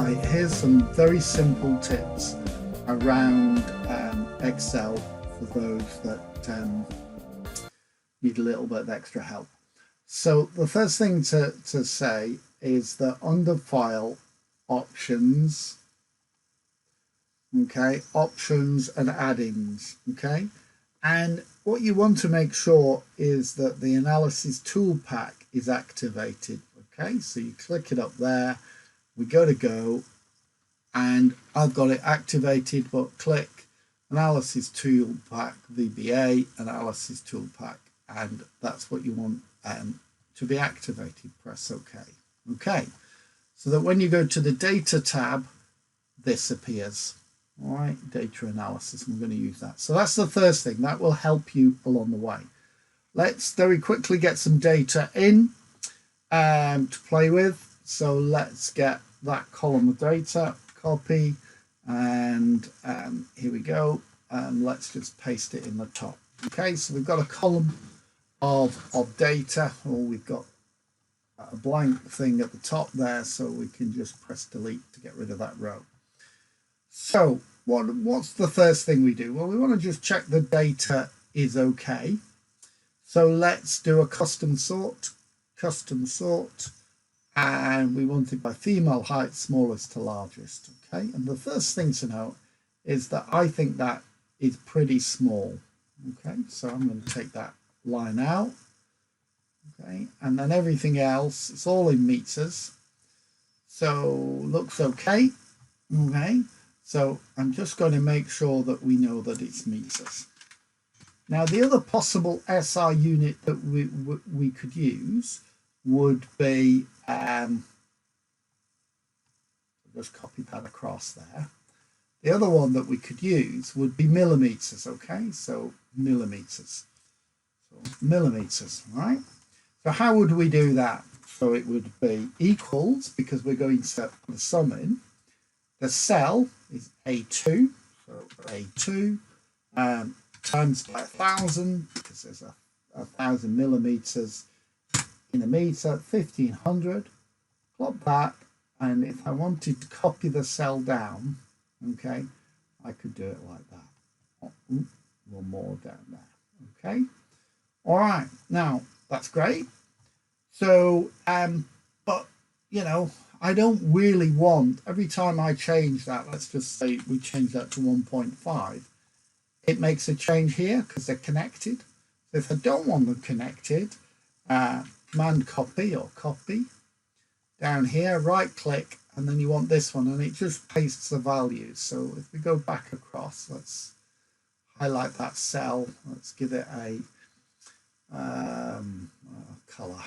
Right, here's some very simple tips around Excel for those that need a little bit of extra help. So the first thing to say is that under File, Options, okay, Options and Add-ins, okay, and what you want to make sure is that the Analysis Tool Pack is activated, okay, so you click it up there, we go to Go, and I've got it activated, but click Analysis Tool Pack VBA, Analysis Tool Pack, and that's what you want to be activated. Press OK. Okay, so that when you go to the Data tab, this appears. All right, Data Analysis, I'm going to use that. So that's the first thing. That will help you along the way. Let's very quickly get some data in to play with. So let's get that column of data, copy, and here we go. Let's just paste it in the top. Okay, so we've got a column of data, or we've got a blank thing at the top there, so we can just press delete to get rid of that row. So what's the first thing we do? Well, we want to just check the data is okay. So let's do a custom sort, and we want it by female height, smallest to largest. Okay, and the first thing to note is that I think that is pretty small. Okay, so I'm going to take that line out. Okay, and then everything else, it's all in meters. So looks okay. Okay, so I'm just going to make sure that we know that it's meters. Now the other possible SI unit that we could use would be, just copy that across there. The other one that we could use would be millimeters. Okay, so millimeters. So millimeters, right? So how would we do that? So it would be equals, because we're going to put the sum in. The cell is A2, so A2 times by 1,000, because there's a 1,000 millimeters in a meter, 1,500. Plot that, and if I wanted to copy the cell down, okay, I could do it like that. One more down there. Okay. All right. Now that's great. So, but you know, I don't really want, every time I change that, let's just say we change that to 1.5, it makes a change here because they're connected. So if I don't want them connected, Command copy or copy down here, right click, and then you want this one, and it just pastes the values. So if we go back across, let's highlight that cell, let's give it a color,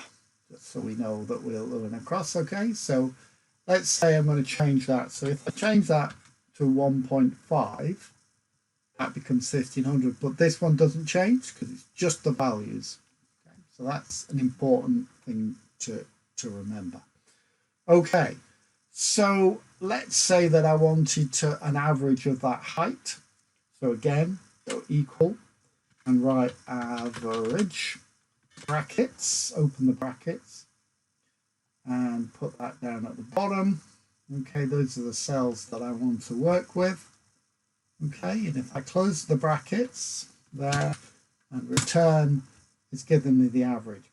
just so we know that we're going across. Okay, so let's say I'm going to change that. So if I change that to 1.5, that becomes 1,500, but this one doesn't change because it's just the values. Okay, so that's an important thing to remember. Okay, so let's say that I wanted an average of that height. So again, go equal and write average, brackets, open the brackets, and put that down at the bottom. Okay, those are the cells that I want to work with. Okay, and if I close the brackets there and return, it's given me the average.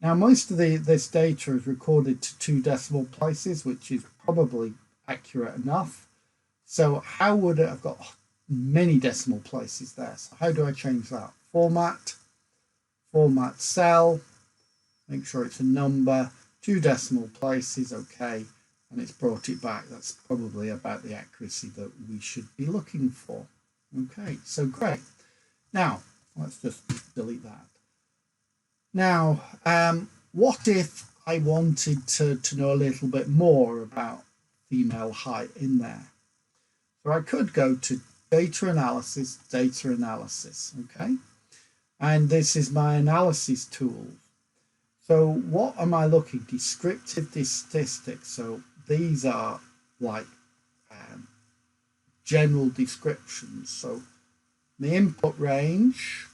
Now, most of this data is recorded to 2 decimal places, which is probably accurate enough. So how would it have got many decimal places there? So how do I change that? Format cell, make sure it's a number, 2 decimal places, okay, and it's brought it back. That's probably about the accuracy that we should be looking for. Okay, so great. Now, let's just delete that. Now, what if I wanted to know a little bit more about female height in there? So I could go to data analysis, okay? And this is my analysis tool. So what am I looking? Descriptive statistics. So these are like general descriptions. So the input range,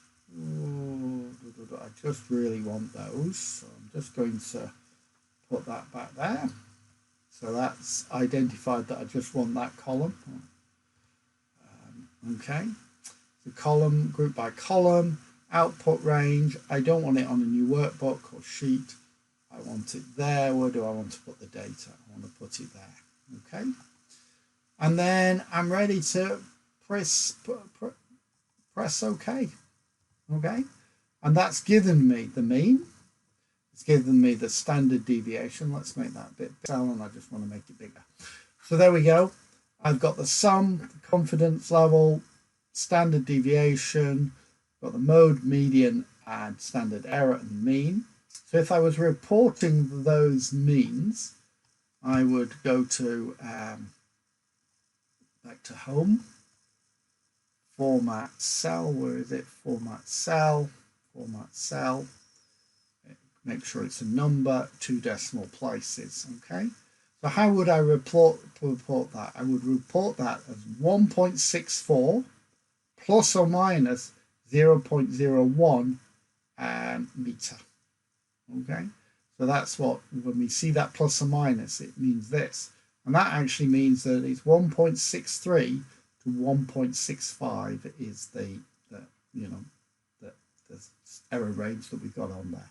I just really want those. So I'm just going to put that back there. So that's identified that I just want that column. Okay, the column, group by column, output range. I don't want it on a new workbook or sheet. I want it there. Where do I want to put the data? I want to put it there. Okay, and then I'm ready to press OK. Okay, and that's given me the mean. It's given me the standard deviation. Let's make that a bit bigger, and I just want to make it bigger. So there we go. I've got the sum, the confidence level, standard deviation, got the mode, median, and standard error and mean. So if I was reporting those means, I would go to back to home, format cell. Where is it? Format cell, make sure it's a number, 2 decimal places. Okay, so how would I report that? I would report that as 1.64 plus or minus 0.01 meter. Okay, so that's what, when we see that plus or minus, it means this, and that actually means that it's 1.63 to 1.65 is the error range that we got on there.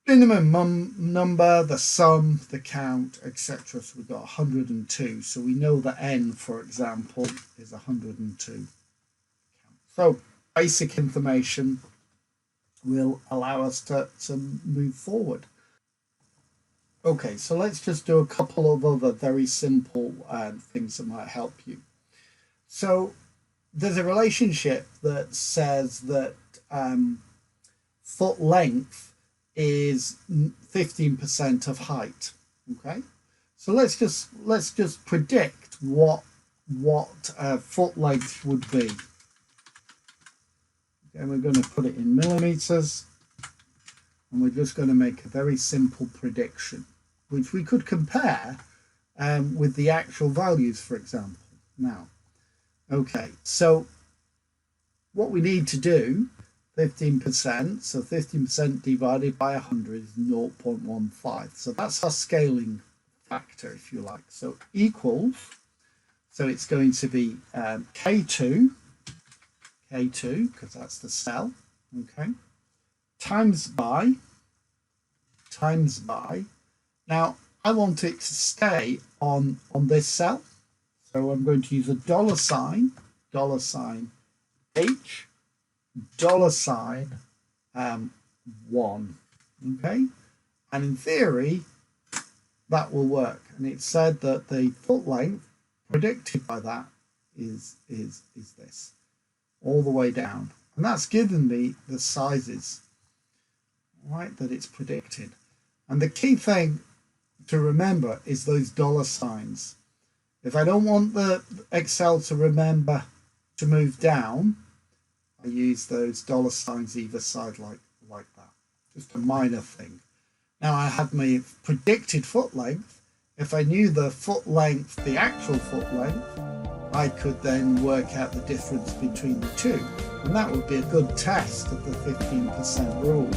Minimum number, the sum, the count, etc. So we've got 102. So we know that n, for example, is 102. So basic information will allow us to move forward. Okay, so let's just do a couple of other very simple things that might help you. So there's a relationship that says that foot length is 15% of height. Okay, so let's just predict what foot length would be. Okay, we're going to put it in millimeters, and we're just going to make a very simple prediction, which we could compare with the actual values, for example. Now, okay, so what we need to do, 15%, so 15% divided by 100 is 0.15. So that's our scaling factor, if you like. So equals, so it's going to be K2, because that's the cell, okay, times by. Now, I want it to stay on this cell, so I'm going to use a $sign H, $1, okay, and in theory that will work. And it said that the foot length predicted by that is this, all the way down, and that's given me the sizes, right, that it's predicted. And the key thing to remember is those $signs. If I don't want the Excel to remember to move down, I use those $signs either side like that. Just a minor thing. Now I have my predicted foot length. If I knew the foot length, the actual foot length, I could then work out the difference between the two. And that would be a good test of the 15% rule.